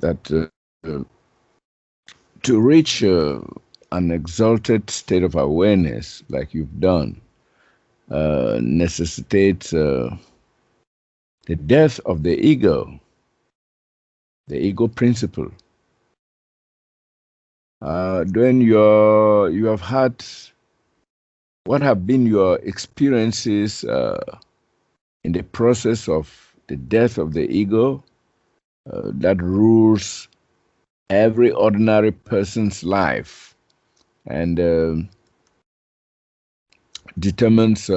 that to reach an exalted state of awareness, like you've done, necessitates the death of the ego principle. Duane, you have had, what have been your experiences in the process of the death of the ego that rules every ordinary person's life and determines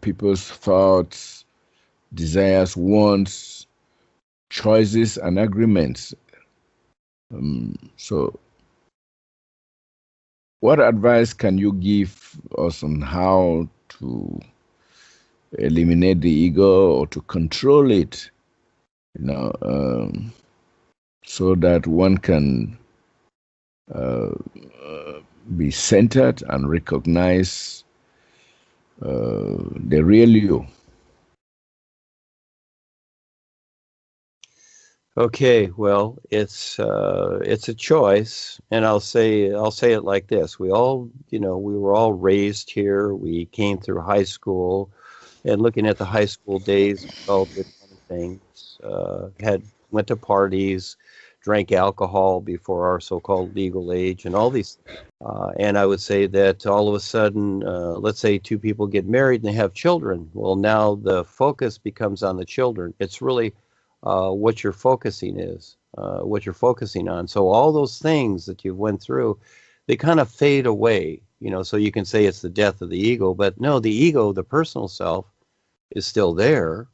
people's thoughts, desires, wants, choices, and agreements. So, what advice can you give us on how to eliminate the ego or to control it, so that one can be centered and recognize the real you? Okay, well, it's a choice, and I'll say it like this: we all, we were all raised here. We came through high school, and looking at the high school days, we all did many things. Went to parties, drank alcohol before our so-called legal age, and all these. And I would say that all of a sudden, let's say two people get married and they have children. Well, now the focus becomes on the children. It's really what you're focusing on. So all those things that you went through, they kind of fade away, so you can say it's the death of the ego, but no, the ego, the personal self, is still there.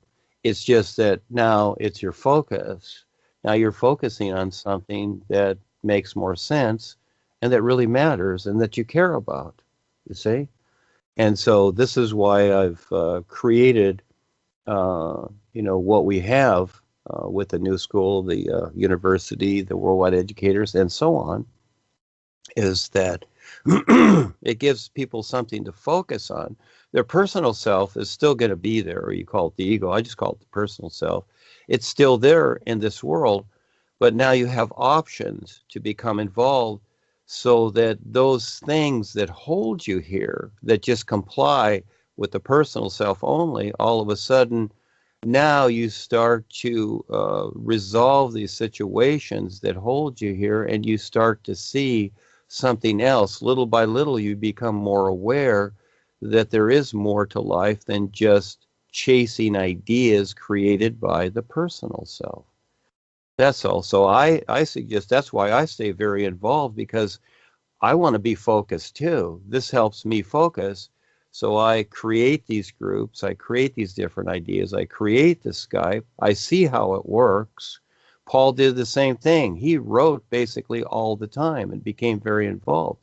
It's just that now it's your focus. Now you're focusing on something that makes more sense and that really matters and that you care about, you see? And so this is why I've created, what we have with the new school, the university, the worldwide educators, and so on, is that it gives people something to focus on. Their personal self is still going to be there, or you call it the ego. I just call it the personal self. It's still there in this world, but now you have options to become involved so that those things that hold you here, that just comply with the personal self only, all of a sudden, now you start to resolve these situations that hold you here, and you start to see something else. Little by little, you become more aware that there is more to life than just chasing ideas created by the personal self. That's all. So I suggest that's why I stay very involved, because I want to be focused too. This helps me focus. So I create these groups, I create these different ideas, I create the Skype, I see how it works. Paul did the same thing. He wrote basically all the time and became very involved.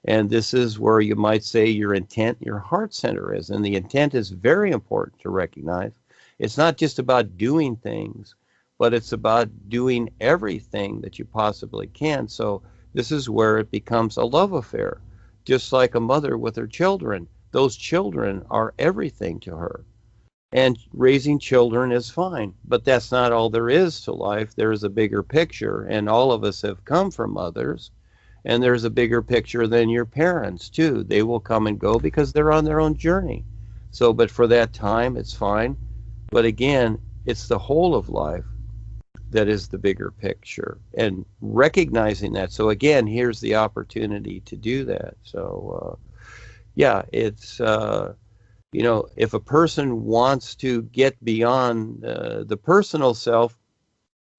And this is where you might say your intent, your heart center is. And the intent is very important to recognize. It's not just about doing things, but it's about doing everything that you possibly can. So this is where it becomes a love affair, just like a mother with her children. Those children are everything to her. And raising children is fine, but that's not all there is to life. There's a bigger picture, and all of us have come from mothers, and there's a bigger picture than your parents, too. They will come and go because they're on their own journey. So, but for that time, it's fine. But again, it's the whole of life that is the bigger picture, and recognizing that. So again, here's the opportunity to do that. So, yeah, it's, if a person wants to get beyond the personal self,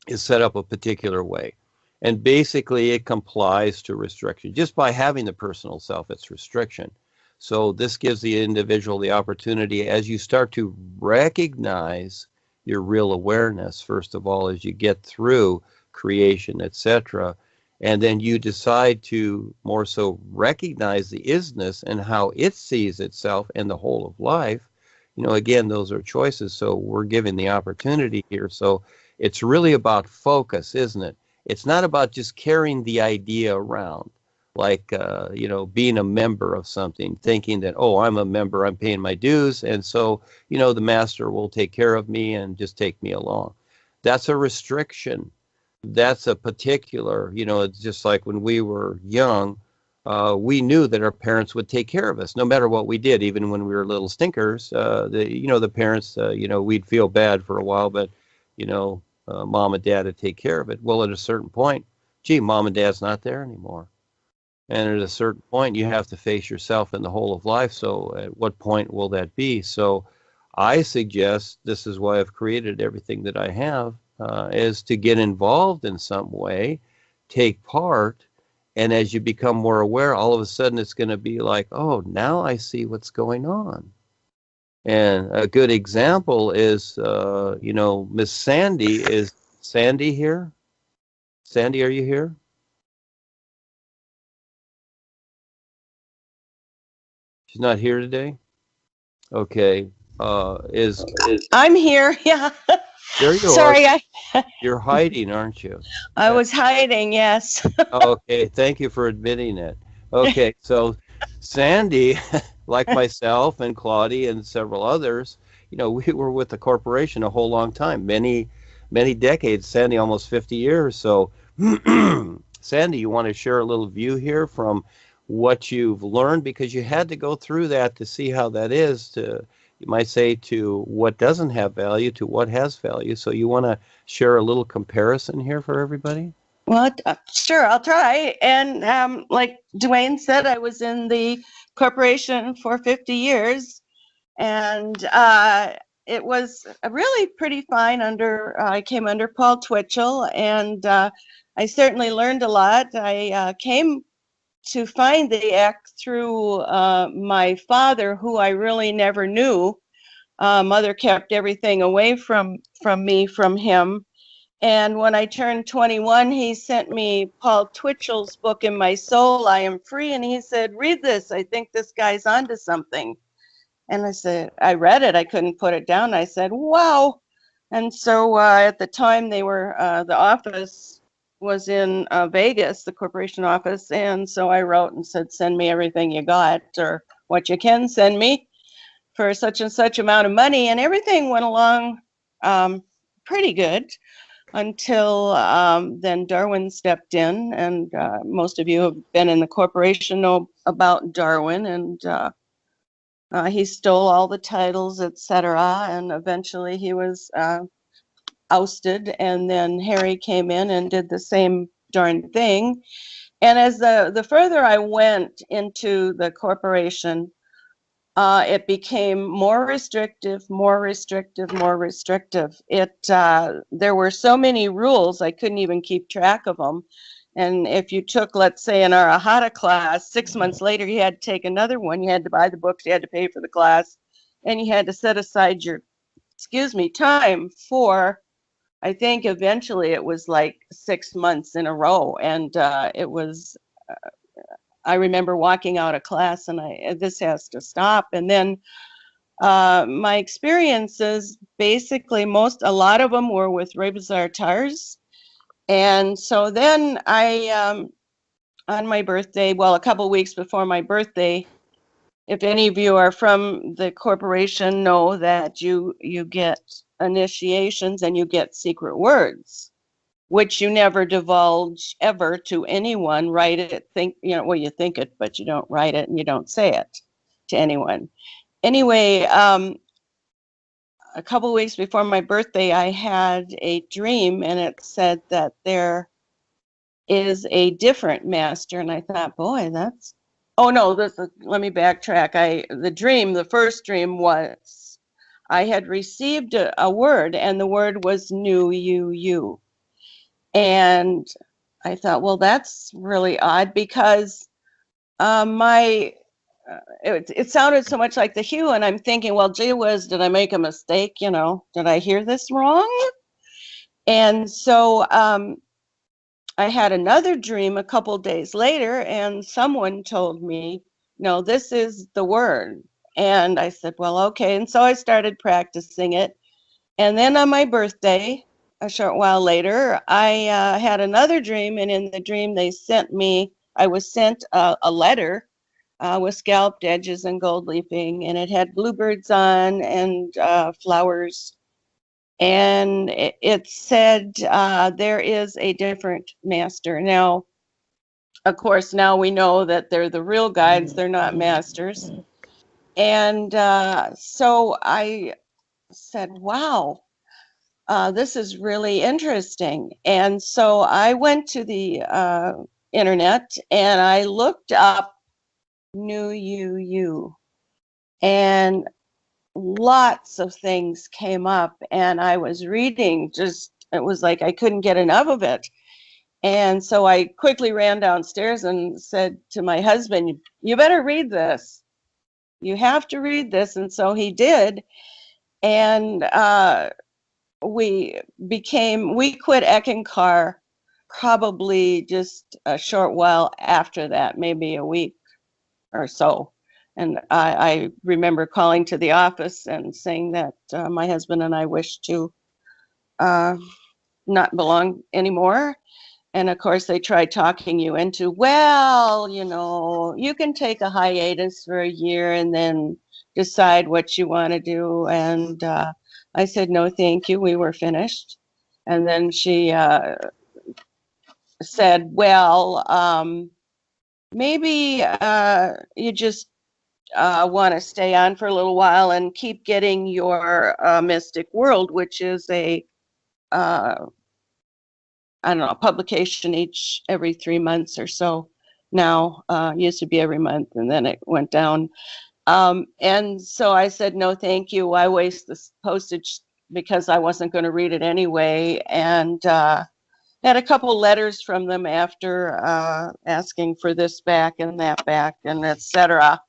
is set up a particular way. And basically it complies to restriction. Just by having the personal self, it's restriction. So this gives the individual the opportunity, as you start to recognize your real awareness, first of all, as you get through creation, etc., and then you decide to more so recognize the isness and how it sees itself and the whole of life. Again, those are choices. So we're given the opportunity here. So it's really about focus, isn't it? It's not about just carrying the idea around, like, being a member of something, thinking that, oh, I'm a member, I'm paying my dues, and so, the master will take care of me and just take me along. That's a restriction. that's a particular, it's just like when we were young, we knew that our parents would take care of us no matter what we did, even when we were little stinkers. The parents, we'd feel bad for a while, but, mom and dad would take care of it. Well, at a certain point, gee, mom and dad's not there anymore. And at a certain point, you have to face yourself in the whole of life. So at what point will that be? So I suggest, this is why I've created everything that I have, is to get involved in some way, take part, and as you become more aware, all of a sudden it's going to be like, oh, now I see what's going on. And a good example is, Miss Sandy. Is Sandy here? Sandy, are you here? She's not here today? Okay. I'm here. Yeah. There you Sorry, are. You're hiding, aren't you? I was hiding. Yes. Okay. Thank you for admitting it. Okay. So Sandy, like myself and Claudia and several others, we were with the corporation a whole long time, many, many decades. Sandy, almost 50 years. So Sandy, you want to share a little view here from what you've learned, because you had to go through that to see how that is, to, you might say, to what doesn't have value to what has value. So you want to share a little comparison here for everybody? Well, sure, I'll try. And like Duane said, I was in the corporation for 50 years, and it was really pretty fine. I came under Paul Twitchell, and I certainly learned a lot. I came to find the act through my father, who I really never knew. Mother kept everything away from me, from him. And when I turned 21, he sent me Paul Twitchell's book, In My Soul, I Am Free. And he said, read this. I think this guy's onto something. And I said, I read it. I couldn't put it down. I said, wow. And so at the time, they were, the office was in Vegas, the corporation office. And so I wrote and said, send me everything you got, or what you can send me, for such and such amount of money. And everything went along pretty good until then Darwin stepped in. And most of you have been in the corporation know about Darwin. And he stole all the titles, etc. And eventually he was ousted, and then Harry came in and did the same darn thing. And as the further I went into the corporation, it became more restrictive, more restrictive, more restrictive. There were so many rules, I couldn't even keep track of them. And if you took, let's say, an Arahata class, 6 months later, you had to take another one. You had to buy the books, you had to pay for the class, and you had to set aside your, time for, I think eventually it was like 6 months in a row. And it was, I remember walking out of class and this has to stop. And then my experiences, basically a lot of them were with Rebazar Tars. And so then on my birthday, well, a couple weeks before my birthday, if any of you are from the corporation, know that you get initiations and you get secret words, which you never divulge ever to anyone. Write it, you think it, but you don't write it and you don't say it to anyone. Anyway, a couple weeks before my birthday, I had a dream, and it said that there is a different master. And I thought, boy, that's, oh no, let me backtrack. The first dream was, I had received a word, and the word was new, you. And I thought, well, that's really odd, because it sounded so much like the hue, and I'm thinking, well, gee whiz, did I make a mistake? Did I hear this wrong? And so I had another dream a couple days later, and someone told me, no, this is the word. And I said, well, okay. And so I started practicing it. And then on my birthday, a short while later, I had another dream, and in the dream I was sent a letter with scalloped edges and gold leafing, and it had bluebirds on and flowers. and it said there is a different master. Now, of course, now we know that they're the real guides, they're not masters. And so I said, wow, this is really interesting. And so I went to the internet and I looked up NewUU, and lots of things came up, and I was reading, just it was like I couldn't get enough of it. And so I quickly ran downstairs and said to my husband, you better read this, you have to read this. And so he did. And we quit Eckankar probably just a short while after that, maybe a week or so. And I remember calling to the office and saying that my husband and I wish to not belong anymore. And of course, they tried talking you into, well, you know, you can take a hiatus for a year and then decide what you want to do. And I said, no, thank you. We were finished. And then she said, well, maybe you just want to stay on for a little while and keep getting your Mystic World, which is a I don't know, publication every 3 months or so. Now, used to be every month, and then it went down. And so I said, no, thank you. Why waste this postage, because I wasn't going to read it anyway. And had a couple letters from them after asking for this back and that back and etc.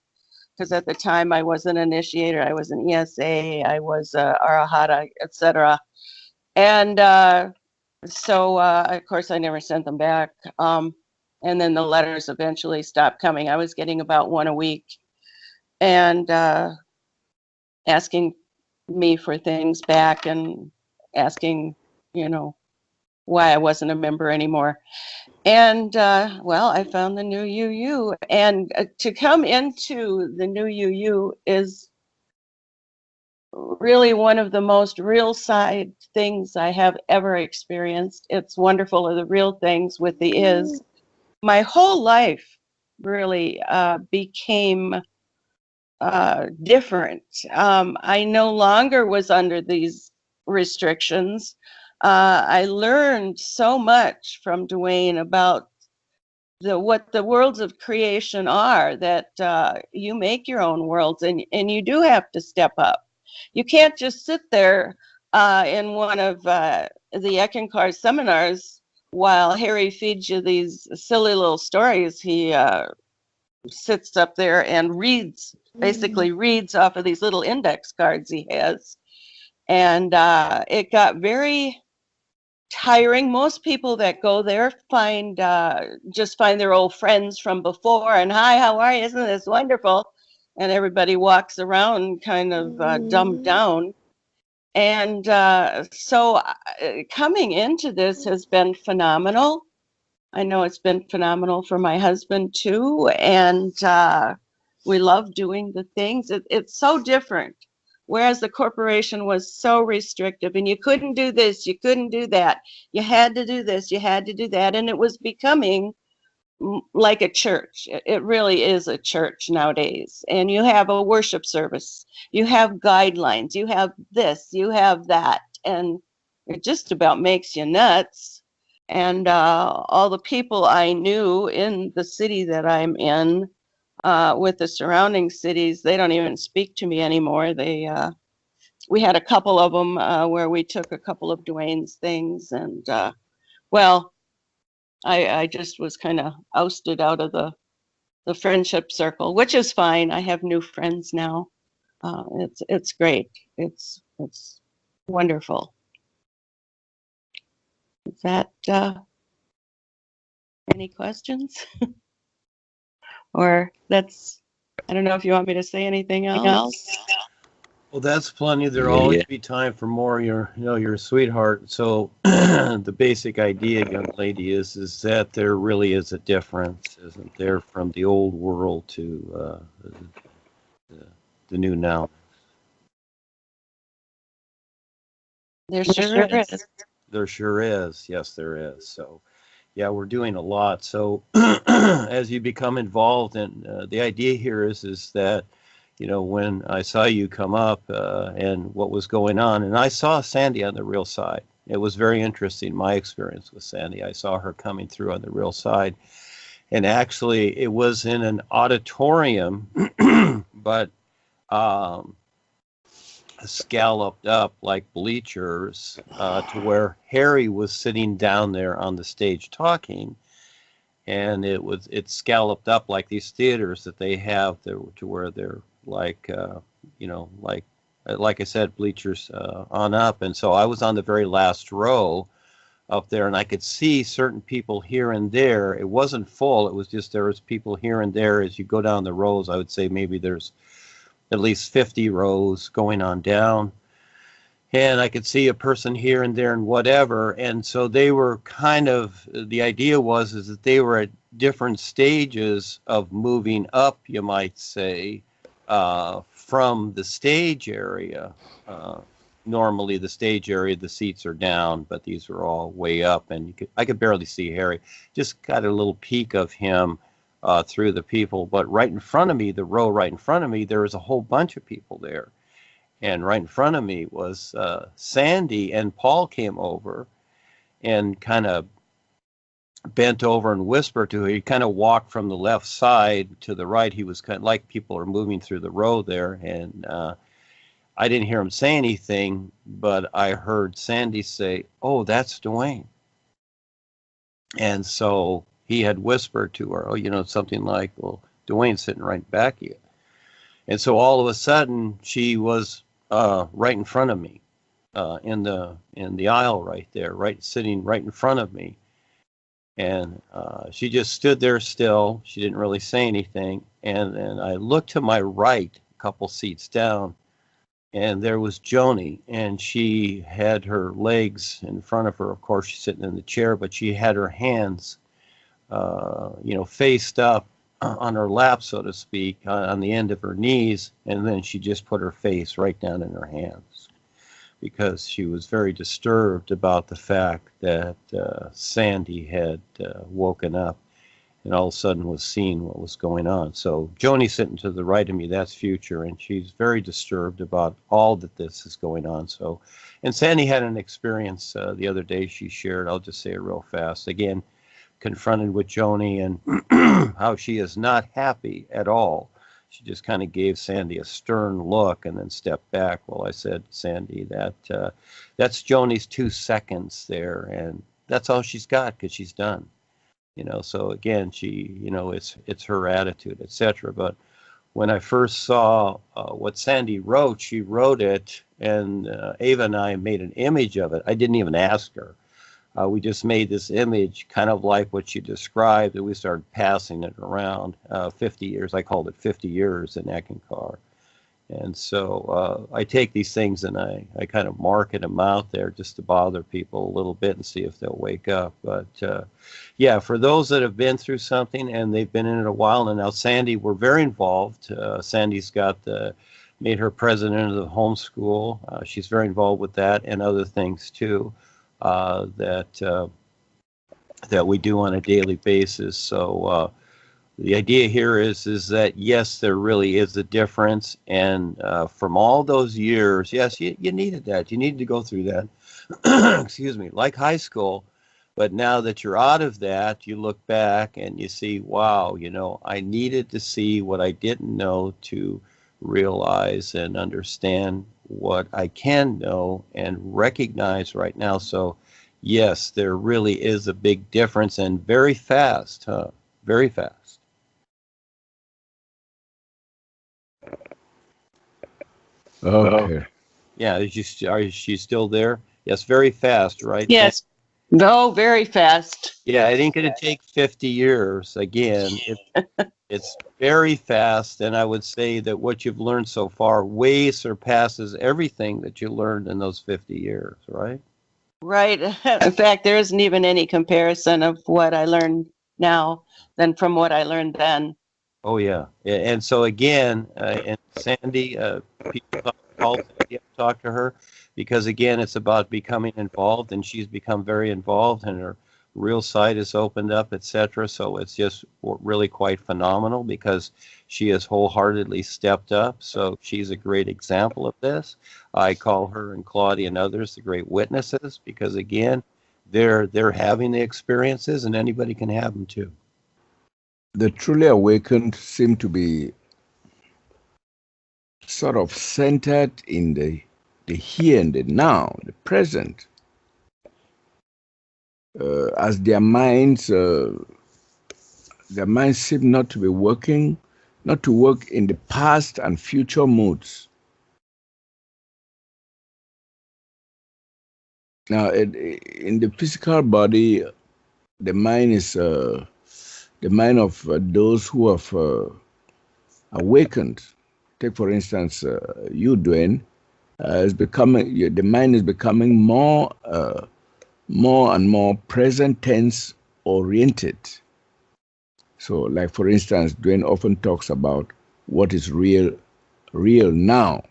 Because at the time I was an initiator, I was an ESA, I was Arahata, etc. And so, of course, I never sent them back. And then the letters eventually stopped coming. I was getting about one a week and asking me for things back and asking, you know, why I wasn't a member anymore. And, well, I found the NewUU. And to come into the NewUU is really one of the most real side things I have ever experienced. It's wonderful of the real things with the is. My whole life really became different. I no longer was under these restrictions. I learned so much from Duane about what the worlds of creation are, that you make your own worlds, and you do have to step up. You can't just sit there in one of the Eckankar seminars while Harry feeds you these silly little stories. He sits up there and basically reads off of these little index cards he has. And it got very tiring. Most people that go there just find their old friends from before and, hi, how are you? Isn't this wonderful? And everybody walks around kind of dumbed down. And so coming into this has been phenomenal. I know it's been phenomenal for my husband too. And we love doing the things. It's so different. Whereas the corporation was so restrictive, and you couldn't do this, you couldn't do that. You had to do this, you had to do that. And it was becoming like a church. It really is a church nowadays. And you have a worship service, you have guidelines, you have this, you have that. And it just about makes you nuts. And all the people I knew in the city that I'm in, with the surrounding cities, they don't even speak to me anymore. We had a couple of them where we took a couple of Duane's things, and well, I just was kind of ousted out of the friendship circle, which is fine. I have new friends now. It's great. It's wonderful. Is that any questions? Or I don't know if you want me to say anything else. Well, that's plenty. There'll always be time for more. You're a sweetheart. So the basic idea, young lady, is that there really is a difference, isn't there, from the old world to the new now. There sure is. There sure is. Yes, there is. So, yeah, we're doing a lot. So, as you become involved, and the idea here is that, you know, when I saw you come up and what was going on, and I saw Sandy on the real side. It was very interesting, my experience with Sandy. I saw her coming through on the real side. And actually, it was in an auditorium, but scalloped up like bleachers to where Harry was sitting down there on the stage talking, and it's scalloped up like these theaters that they have to where they're like you know, like I said, bleachers on up. And so I was on the very last row up there, and I could see certain people here and there. It wasn't full. It was just there was people here and there. As you go down the rows, I would say maybe there's at least 50 rows going on down. And I could see a person here and there and whatever. And so they were kind of, the idea is that they were at different stages of moving up, you might say, from the stage area. Normally the stage area, the seats are down, but these are all way up, and I could barely see Harry. Just got a little peek of him through the people. But right in front of me, the row right in front of me, there was a whole bunch of people there. And right in front of me was Sandy, and Paul came over and kind of bent over and whispered to her. He kind of walked from the left side to the right. He was kind of like people are moving through the row there, and I didn't hear him say anything, but I heard Sandy say, "Oh, that's Duane." And so he had whispered to her, "Oh, you know, something like, well, Duane's sitting right back of you." And so all of a sudden, she was right in front of me, in the aisle right there, sitting right in front of me. And she just stood there still. She didn't really say anything. And then I looked to my right, a couple seats down, and there was Joni, and she had her legs in front of her. Of course, she's sitting in the chair, but she had her hands, you know, faced up on her lap, so to speak, on the end of her knees, and then she just put her face right down in her hands because she was very disturbed about the fact that Sandy had woken up and all of a sudden was seeing what was going on. So Joni's sitting to the right of me, that's future, and she's very disturbed about all that this is going on. So, and Sandy had an experience the other day she shared, I'll just say it real fast. Again, confronted with Joni and how she is not happy at all. She just kind of gave Sandy a stern look and then stepped back. Well, I said, Sandy, that's Joni's 2 seconds there, and that's all she's got because she's done. You know, so again, she, you know, it's her attitude, etc. But when I first saw what Sandy wrote, she wrote it, and Ava and I made an image of it. I didn't even ask her. We just made this image, kind of like what she described, and we started passing it around. 50 years, I called it 50 years in Eckankar. And so I take these things and I kind of market them out there just to bother people a little bit and see if they'll wake up. But yeah, for those that have been through something and they've been in it a while, and now Sandy, we're very involved. Sandy's made her president of the homeschool. She's very involved with that and other things too that we do on a daily basis. So the idea here is that, yes, there really is a difference. And from all those years, yes, you needed that. You needed to go through that, excuse me, like high school. But now that you're out of that, you look back and you see, wow, you know, I needed to see what I didn't know to realize and understand what I can know and recognize right now. So, yes, there really is a big difference, and very fast, huh? Very fast. Okay. Yeah, is she still there? Yes, very fast, right? Yes. No, very fast. Yeah, it ain't going to take 50 years. Again, it's very fast, and I would say that what you've learned so far way surpasses everything that you learned in those 50 years, right? Right. In fact, there isn't even any comparison of what I learned now than from what I learned then. Oh, yeah. And so, again, and Sandy, people call Sandy you have to talk to her, because again, it's about becoming involved, and she's become very involved, and her real site is opened up, etc. So it's just really quite phenomenal because she has wholeheartedly stepped up. So she's a great example of this. I call her and Claudia and others the great witnesses, because again, they're having the experiences, and anybody can have them too. The truly awakened seem to be sort of centered in the here and the now, the present, as their minds seem not to be working, not to work in the past and future modes. Now, in the physical body, the mind is the mind of those who have awakened. Take, for instance, you, Duane, the mind is becoming more and more present tense oriented. So, like, for instance, Duane often talks about what is real now.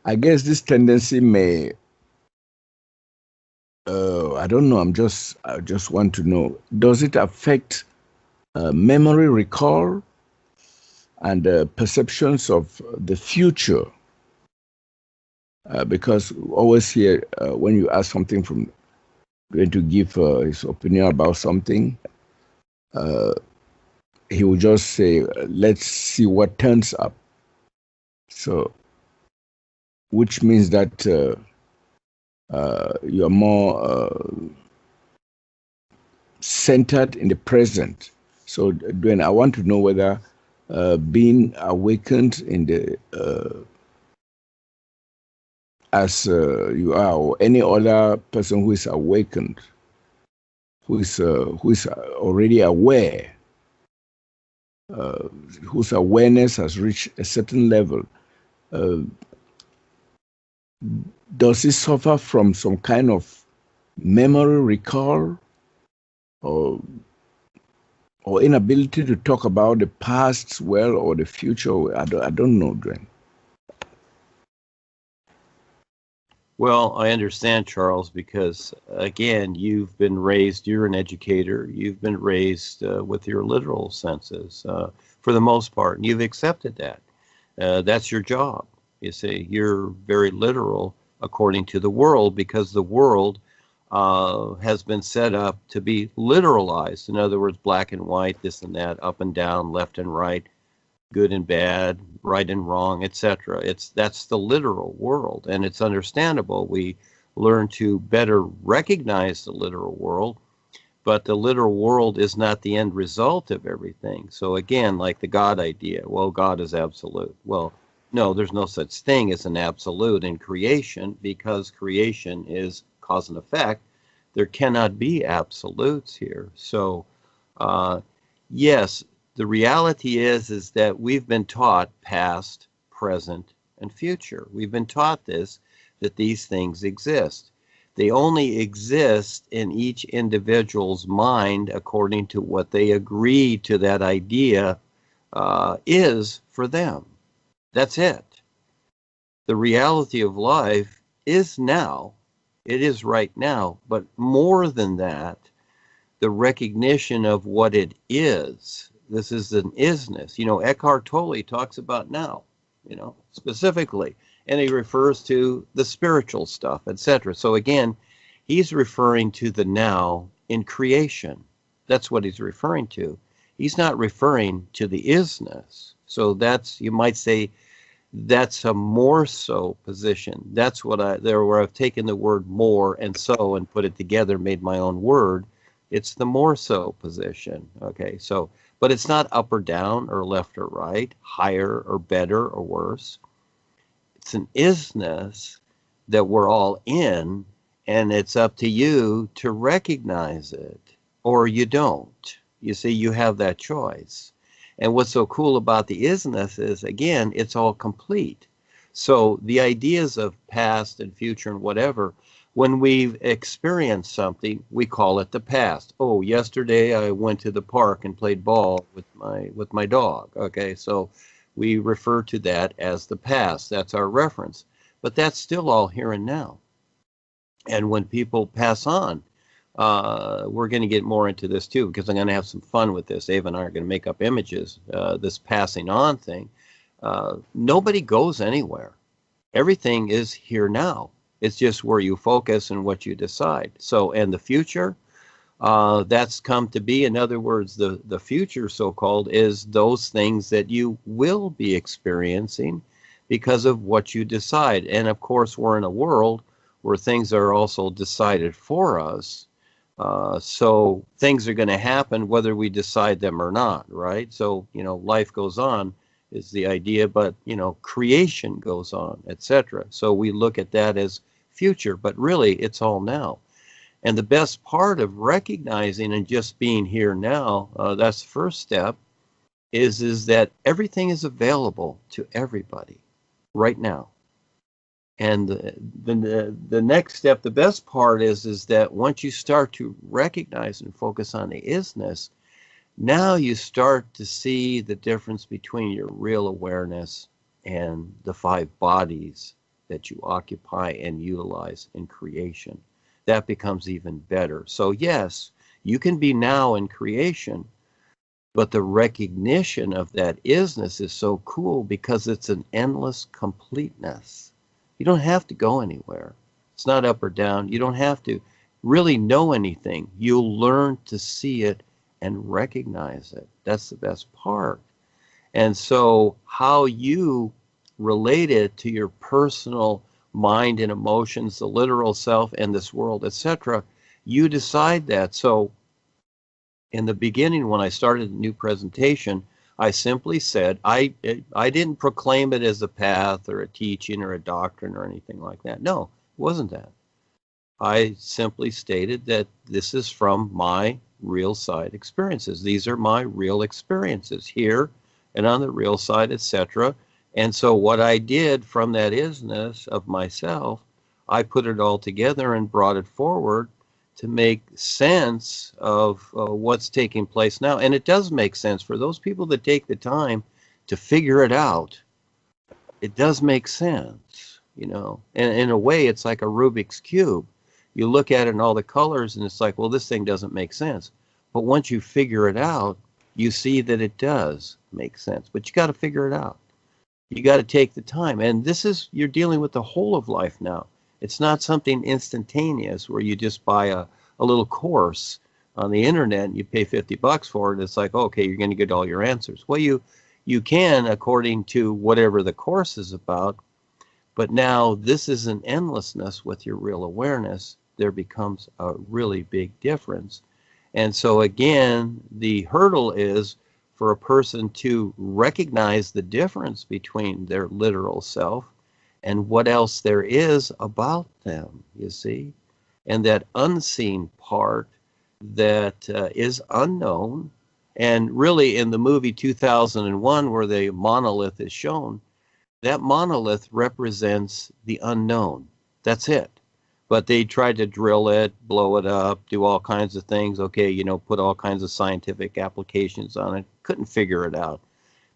I guess this tendency may, I don't know, I just want to know, does it affect memory recall and perceptions of the future? Because we always hear when you ask something from going to give his opinion about something, he will just say, let's see what turns up. So, which means that you are more centered in the present. So, Duane, I want to know whether being awakened in the as you are, or any other person who is awakened, who is already aware, whose awareness has reached a certain level, does it suffer from some kind of memory recall or inability to talk about the past well or the future? I don't know, Duane. Well, I understand, Charles, because again, you've been raised, you're an educator, you've been raised with your literal senses for the most part, and you've accepted that. That's your job. You see, you're very literal according to the world, because the world has been set up to be literalized. In other words, black and white, this and that, up and down, left and right, good and bad, right and wrong, etc. That's the literal world, and it's understandable. We learn to better recognize the literal world, but the literal world is not the end result of everything. So again, like the God idea, well, God is absolute. Well, no, there's no such thing as an absolute in creation, because creation is cause and effect. There cannot be absolutes here. So yes, the reality is that we've been taught past, present, and future. We've been taught that these things exist. They only exist in each individual's mind according to what they agree to that idea is for them. That's it. The reality of life is now. It is right now. But more than that, the recognition of what it is. This is an isness. You know, Eckhart Tolle talks about now, you know, specifically, and he refers to the spiritual stuff, etc. So again, he's referring to the now in creation. That's what he's referring to. He's not referring to the isness. So that's, you might say, that's a more so position. That's what where I've taken the word more and so and put it together, made my own word. It's the more so position. Okay, so, but it's not up or down or left or right, higher or better or worse. It's an isness that we're all in, and it's up to you to recognize it, or you don't. You see, you have that choice. And what's so cool about the isness is, again, it's all complete. So the ideas of past and future and whatever, when we've experienced something, we call it the past. Oh, yesterday I went to the park and played ball with my dog. Okay, so we refer to that as the past. That's our reference. But that's still all here and now. And when people pass on, we're going to get more into this too, because I'm going to have some fun with this. Ava and I are going to make up images, this passing on thing. Nobody goes anywhere. Everything is here now. It's just where you focus and what you decide. So, and the future, that's come to be. In other words, the future, so-called, is those things that you will be experiencing because of what you decide. And of course, we're in a world where things are also decided for us. So things are going to happen whether we decide them or not, right? So, you know, life goes on is the idea, but, you know, creation goes on, etc. So we look at that as future, but really it's all now. And the best part of recognizing and just being here now, that's the first step, is that everything is available to everybody right now. And the next step, the best part is that once you start to recognize and focus on the isness, now you start to see the difference between your real awareness and the 5 bodies that you occupy and utilize in creation. That becomes even better. So yes, you can be now in creation, but the recognition of that isness is so cool because it's an endless completeness. You don't have to go anywhere. It's not up or down. You don't have to really know anything. You'll learn to see it and recognize it. That's the best part. And so how you relate it to your personal mind and emotions, the literal self and this world, etc., you decide that. So in the beginning, when I started a new presentation, I simply said, I didn't proclaim it as a path or a teaching or a doctrine or anything like that. No, it wasn't that. I simply stated that this is from my real side experiences. These are my real experiences here and on the real side, etc. And so what I did from that isness of myself, I put it all together and brought it forward to make sense of what's taking place now. And it does make sense for those people that take the time to figure it out. It does make sense, you know. And in a way, it's like a Rubik's Cube. You look at it in all the colors and it's like, well, this thing doesn't make sense. But once you figure it out, you see that it does make sense. But you got to figure it out. You got to take the time. And this is, you're dealing with the whole of life now. It's not something instantaneous where you just buy a little course on the internet and you pay $50 for it. It's like, okay, you're going to get all your answers. Well, you can, according to whatever the course is about. But now this is an endlessness with your real awareness. There becomes a really big difference. And so again, the hurdle is for a person to recognize the difference between their literal self and what else there is about them, you see, and that unseen part that is unknown. And really in the movie 2001, where the monolith is shown, that monolith represents the unknown. That's it. But they tried to drill it, blow it up, do all kinds of things. Okay, you know, put all kinds of scientific applications on it. Couldn't figure it out.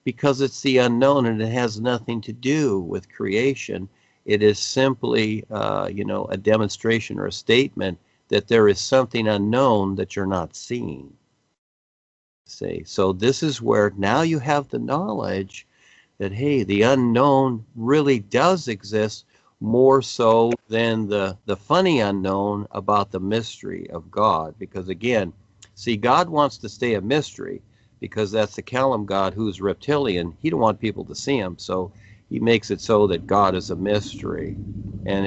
Because it's the unknown and it has nothing to do with creation. It is simply, you know, a demonstration or a statement that there is something unknown that you're not seeing. See, so this is where now you have the knowledge that, hey, the unknown really does exist, more so than the funny unknown about the mystery of God. Because again, see, God wants to stay a mystery, because that's the Kalam God who's reptilian. He don't want people to see him, so he makes it so that God is a mystery. And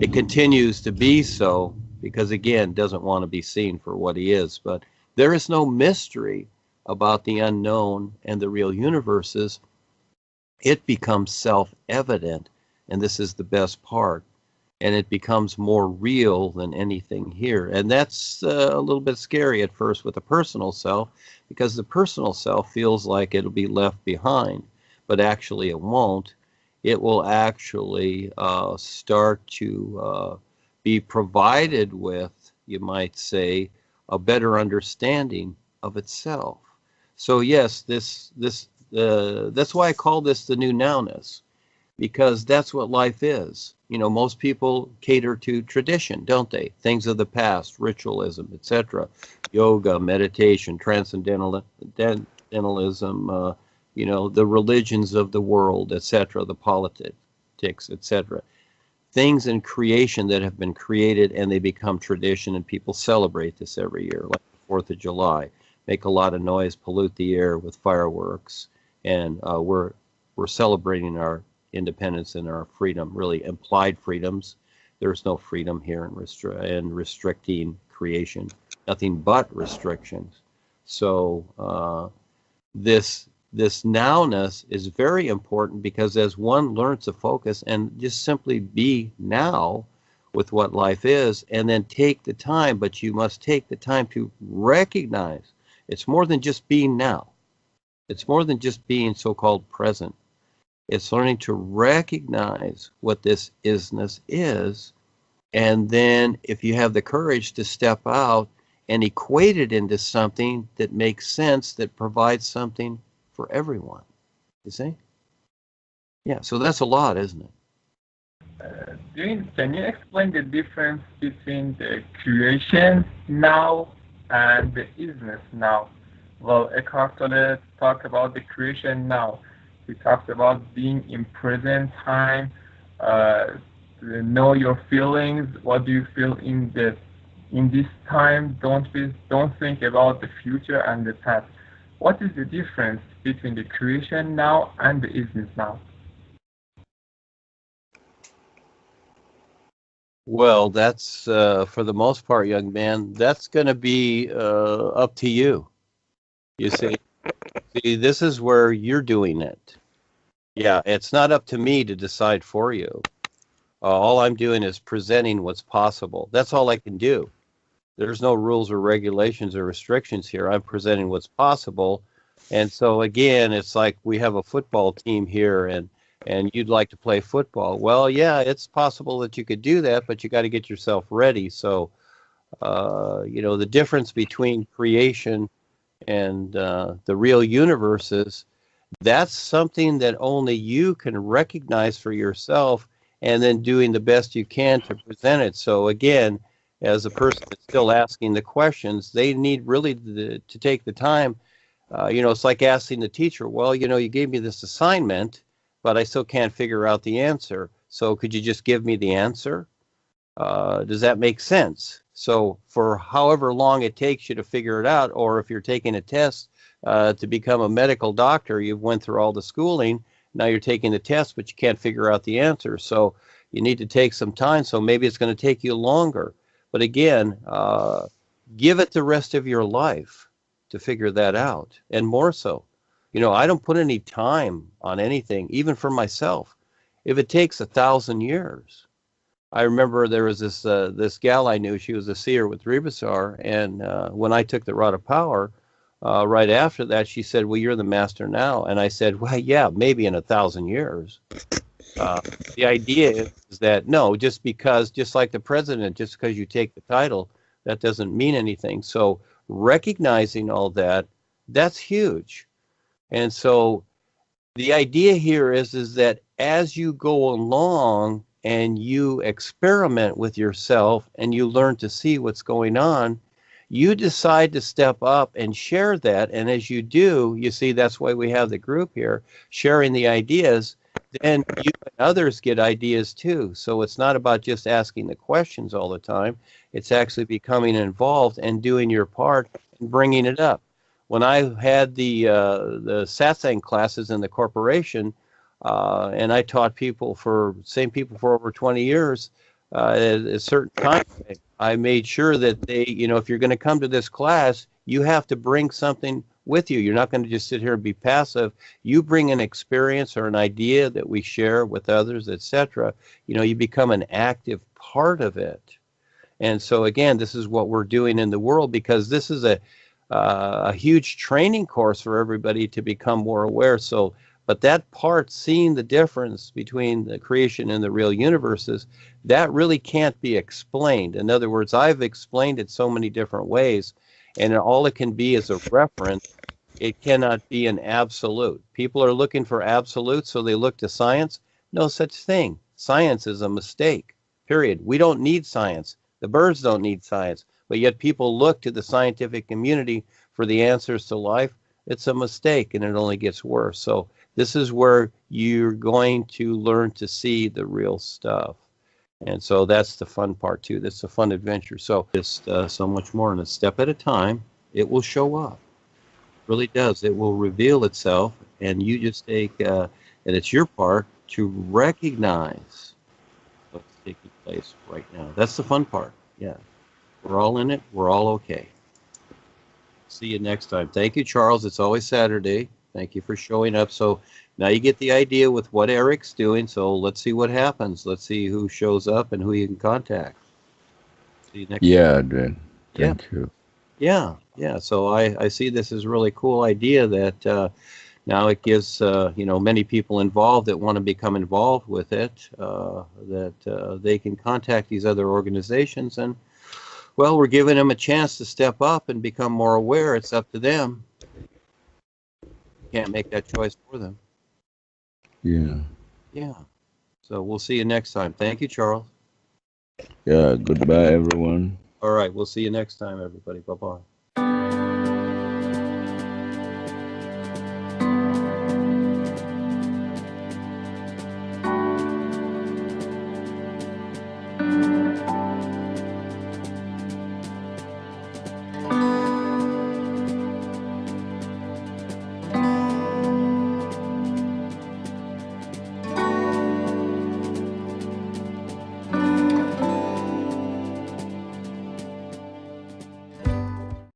it continues to be so, because again, doesn't want to be seen for what he is. But there is no mystery about the unknown and the real universes. It becomes self-evident, and this is the best part. And it becomes more real than anything here. And that's a little bit scary at first with the personal self, because the personal self feels like it'll be left behind, but actually it won't. It will actually start to be provided with, you might say, a better understanding of itself. So yes, this that's why I call this the new nowness, because that's what life is. You know, most people cater to tradition, don't they? Things of the past, ritualism, etc. Yoga, meditation, transcendentalism, you know, the religions of the world, etc., the politics, etc. Things in creation that have been created and they become tradition, and people celebrate this every year, like the 4th of July. Make a lot of noise, pollute the air with fireworks, and we're celebrating our independence and our freedom, really implied freedoms. There's no freedom here in restricting creation, nothing but restrictions. So this nowness is very important, because as one learns to focus and just simply be now with what life is, and then take the time, but you must take the time to recognize it's more than just being now. It's more than just being so-called present. It's learning to recognize what this isness is, and then if you have the courage to step out and equate it into something that makes sense, that provides something for everyone. You see? Yeah, so that's a lot, isn't it? Duane, can you explain the difference between the creation now and the isness now? Well, Eckhart Tolle talked about the creation now. He talks about being in present time, know your feelings. What do you feel in this time? Don't think about the future and the past. What is the difference between the creation now and the isness now? Well, that's for the most part, young man, that's going to be up to you. You see, this is where you're doing it. Yeah, it's not up to me to decide for you. All I'm doing is presenting what's possible. That's all I can do. There's no rules or regulations or restrictions here. I'm presenting what's possible. And so again, it's like we have a football team here, and you'd like to play football. Well, yeah, it's possible that you could do that, but you got to get yourself ready. So, you know, the difference between creation and the real universe is that's something that only you can recognize for yourself, and then doing the best you can to present it. So again, as a person that's still asking the questions, they need really to take the time. You know, it's like asking the teacher, well, you know, you gave me this assignment, but I still can't figure out the answer. So could you just give me the answer? Does that make sense? So for however long it takes you to figure it out, or if you're taking a test to become a medical doctor, you've went through all the schooling, now you're taking the test, but you can't figure out the answer. So you need to take some time. So maybe it's going to take you longer. But again, give it the rest of your life to figure that out. And more so, you know, I don't put any time on anything, even for myself. If it takes 1,000 years. I remember there was this gal I knew, she was a seer with Rebusar, and when I took the Rod of Power, right after that, she said, well, you're the master now. And I said, well, yeah, maybe in 1,000 years. The idea is that, no, just like the president, just because you take the title, that doesn't mean anything. So recognizing all that, that's huge. And so the idea here is that as you go along and you experiment with yourself and you learn to see what's going on, you decide to step up and share that. And as you do, you see, that's why we have the group here, sharing the ideas. Then you and others get ideas too. So it's not about just asking the questions all the time. It's actually becoming involved and doing your part and bringing it up. When I had the satsang classes in the corporation, and I taught same people for over 20 years, at a certain time, I made sure that they, you know, if you're going to come to this class, you have to bring something with you. You're not going to just sit here and be passive. You bring an experience or an idea that we share with others, etc. You know, you become an active part of it. And so again, this is what we're doing in the world, because this is a huge training course for everybody to become more aware. So, but that part, seeing the difference between the creation and the real universes, that really can't be explained. In other words, I've explained it so many different ways, and all it can be is a reference It cannot be an absolute. People are looking for absolutes, so they look to science. No such thing. Science is a mistake, period. We don't need science. The birds don't need science. But yet people look to the scientific community for the answers to life. It's a mistake, and it only gets worse. So this is where you're going to learn to see the real stuff. And so that's the fun part, too. That's a fun adventure. So just so much more. And a step at a time, it will show up. It really does. It will reveal itself, and you just take, and it's your part to recognize what's taking place right now. That's the fun part. Yeah. We're all in it. We're all okay. See you next time. Thank you, Charles. It's always Saturday. Thank you for showing up. So now you get the idea with what Eric's doing. So let's see what happens. Let's see who shows up and who you can contact. See you next time. Duane. Thank you. Yeah. So I see this as a really cool idea that now it gives many people involved that want to become involved with it, that they can contact these other organizations, and well, we're giving them a chance to step up and become more aware. It's up to them. Can't make that choice for them. Yeah. So we'll see you next time. Thank you, Charles. Yeah, goodbye, everyone. All right, we'll see you next time, everybody. Bye-bye.